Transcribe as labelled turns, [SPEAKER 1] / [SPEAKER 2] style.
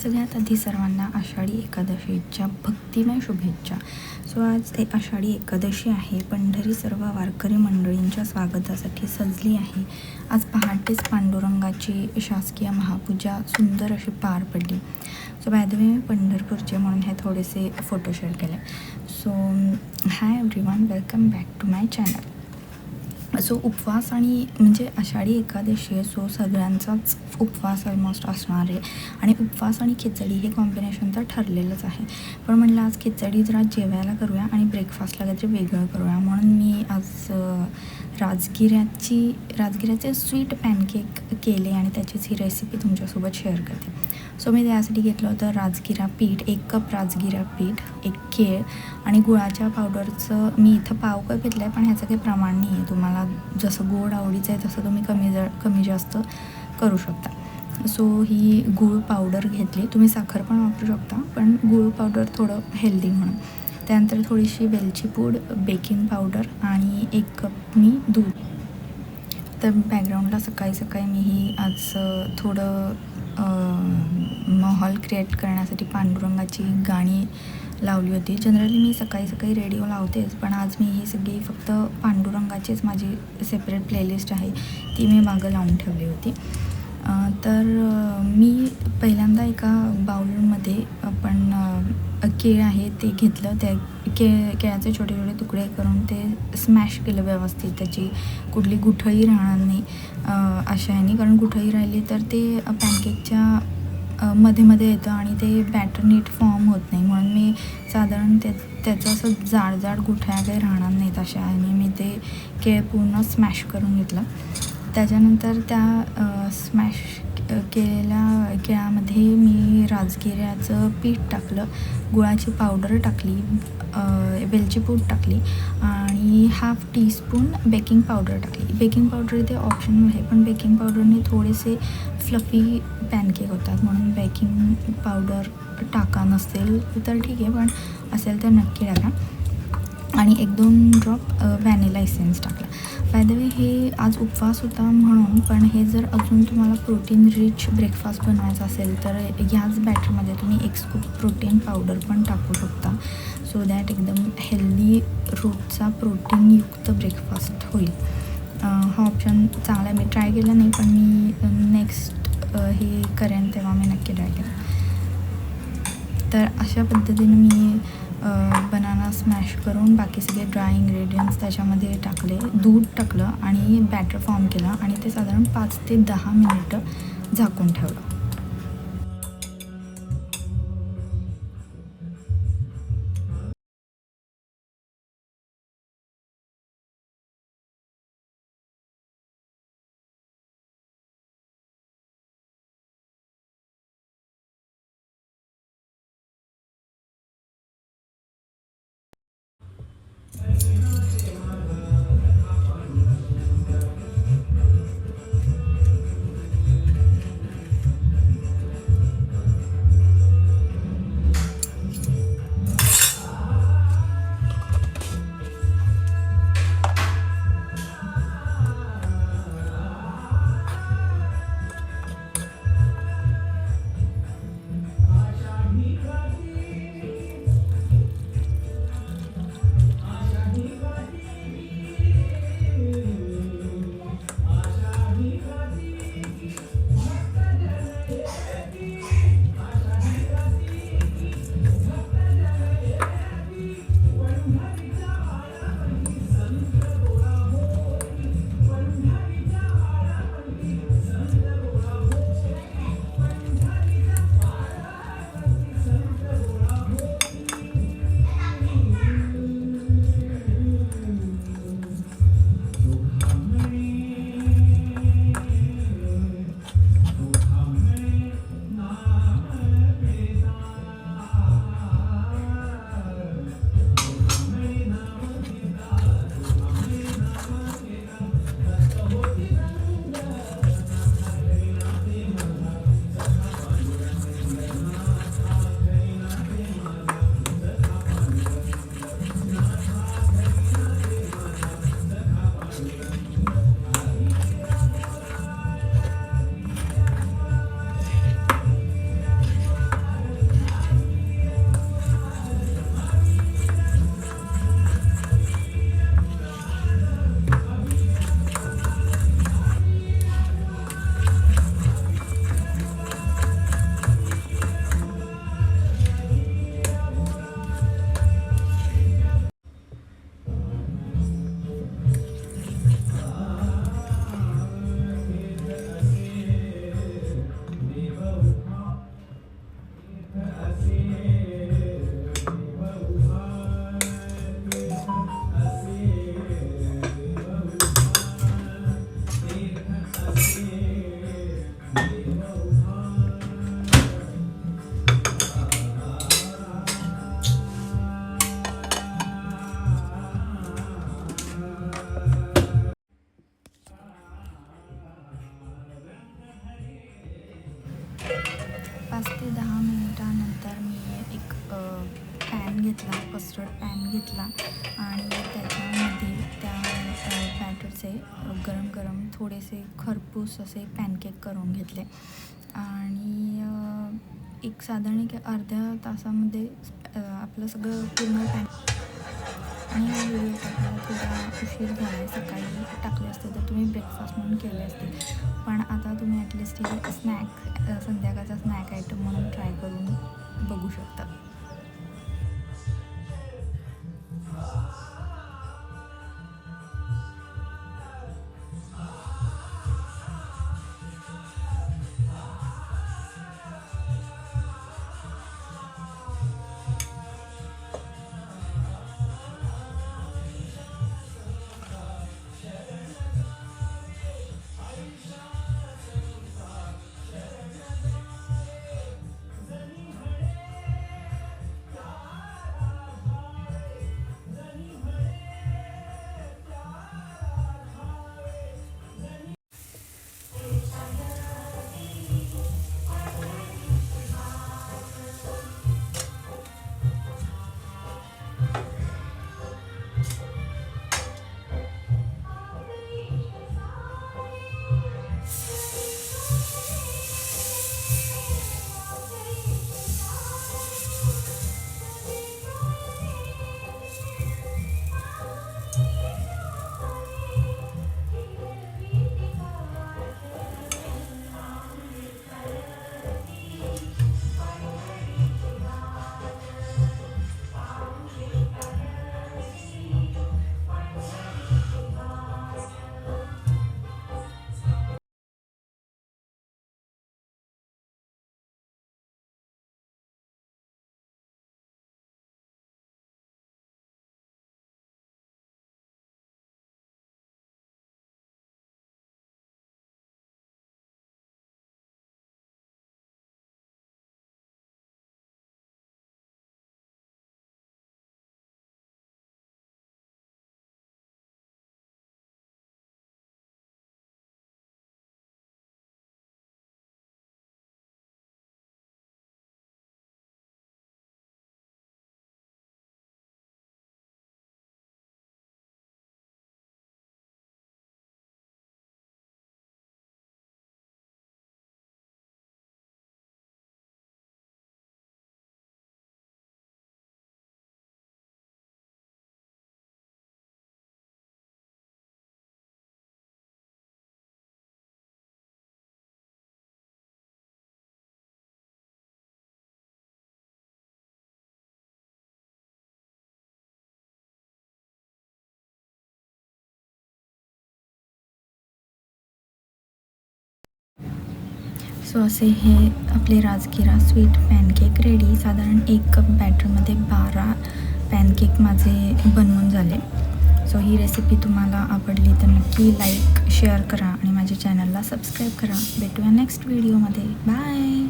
[SPEAKER 1] सगळ्यात आधी सर्वांना आषाढी एकादशीच्या भक्तिमय शुभेच्छा. सो आज आषाढी एकादशी आहे. पंढरी सर्व वारकरी मंडळींच्या स्वागतासाठी सजली आहे. आज पहाटेच पांडुरंगाची शासकीय महापूजा सुंदर अशी पार पडली. सो बाय द वे मी पंढरपूरचे म्हणून हे थोडेसे फोटो शेअर केले. So hi everyone, welcome back to my channel. So उपवास आणि म्हणजे आषाढी एकादशी आहे, सो सगळ्यांचाच उपवास ऑलमोस्ट असणार आहे. आणि उपवास आणि खिचडी हे कॉम्बिनेशन तर ठरलेलंच आहे. पण म्हटलं आज खिचडी जरा जेवायला करूया आणि ब्रेकफास्टला काहीतरी वेगळं करूया, म्हणून मी आज राजगिऱ्याचे स्वीट पॅनकेक केले आणि त्याचीच ही रेसिपी तुमच्यासोबत शेअर करते. सो मी त्यासाठी घेतलं होतं राजगिरा पीठ, 1 कप राजगिरा पीठ, 1 केळ आणि गुळाच्या पावडरचं मी इथं पाव कप घेतलं आहे, पण ह्याचं काही प्रमाण नाही आहे. तुम्हाला जसं गोड आवडीचं आहे तसं तुम्ही कमी जास्त करू शकता. सो ही गूळ पावडर घेतली. तुम्ही साखर पण वापरू शकता, पण गूळ पावडर थोडं हेल्दी म्हणून. त्यानंतर थोडीशी वेलची पूड, बेकिंग पावडर आणि 1 कप मी दूध. तर बॅकग्राऊंडला सकाळी मी ही आज थोडं माहोल क्रिएट करण्यासाठी पांडुरंगाची गाणी लावली होती. जनरली मी सकाळी रेडिओ लावतेच, पण आज मी ही सगळी फक्त पांडुरंगाचीच माझी सेपरेट प्लेलिस्ट आहे, ती मी मागं लावून ठेवली होती. तर मी पहिल्यांदा एका बाउलमध्ये आपण केळ आहे ते घेतलं. त्या केळ्याचे छोटे छोटे तुकडे करून ते स्मॅश केलं व्यवस्थित. त्याची कुठली गुठळी राहणार नाही अशा ह्यानी, कारण गुठळी राहिली तर ते पॅनकेकच्या मध्ये येतं आणि ते बॅटर नीट फॉर्म होत नाही. म्हणून मी साधारण त्याचं असं जाड गुठळ्या काही राहणार नाहीत अशा ह्याने मी ते केळ पूर्ण स्मॅश करून घेतलं. त्याच्यानंतर त्या स्मॅश केलेल्या केळ्यामध्ये मी राजगिऱ्याचं पीठ टाकलं, गुळाची पावडर टाकली, वेलची पूड टाकली आणि 1/2 टीस्पून बेकिंग पावडर टाकली. बेकिंग पावडर इथे ऑप्शनल आहे, पण बेकिंग पावडरने थोडेसे फ्लफी पॅनकेक होतात, म्हणून बेकिंग पावडर टाका. नसेल तर ठीक आहे, पण असेल तर नक्की टाका. आणि 1-2 ड्रॉप व्हॅनिला एसेन्स टाकला. बाय द वे हे आज उपवास होता म्हणून, पण हे जर अजून तुम्हाला प्रोटीन रिच ब्रेकफास्ट बनवायचा असेल तर ह्याच बॅटरमध्ये तुम्ही 1 स्कूप प्रोटीन पावडर पण टाकू शकता, सो दॅट एकदम हेल्दी रोजचा प्रोटीनयुक्त ब्रेकफास्ट होईल. हा ऑप्शन चांगला आहे. मी ट्राय केलं नाही, पण मी नेक्स्ट हे करेन तेव्हा मी नक्की ट्राय करेन. तर अशा पद्धतीने मी बनाना स्मॅश करून बाकी सगळे ड्राय इन्ग्रेडियंट्स त्याच्यामध्ये टाकले, दूध टाकलं आणि बॅटर फॉर्म केला आणि ते साधारण 5 ते 10 मिनिटं झाकून ठेवलं. 5 ते 10 मिनिटानंतर मी एक पॅन घेतला, कस्टर्ड पॅन घेतला आणि त्याच्यामध्ये त्या बॅटरचे गरम थोडेसे खरपूस असे पॅनकेक करून घेतले आणि एक साधारण एक अर्ध्या तासामध्ये आपलं सगळं पूर्ण पॅन. आणि हा व्हिडिओ टाकायला थोडा उशीर झाला आहे. सकाळी टाकले असते तर तुम्ही ब्रेकफास्ट म्हणून केले असते, पण आता तुम्ही ॲटलिस्ट हे स्नॅक संध्याकाळचा स्नॅक आयटम म्हणून ट्राय करून बघू शकता. सो असे हे आपले राजगिरा स्वीट पॅनकेक रेडी. साधारण 1 कप बॅटरमध्ये 12 पॅनकेक माझे बनवून झाले. सो ही रेसिपी तुम्हाला आवडली तर नक्की लाईक शेअर करा आणि माझ्या चॅनलला सबस्क्राईब करा. भेटूया नेक्स्ट व्हिडिओमध्ये. बाय.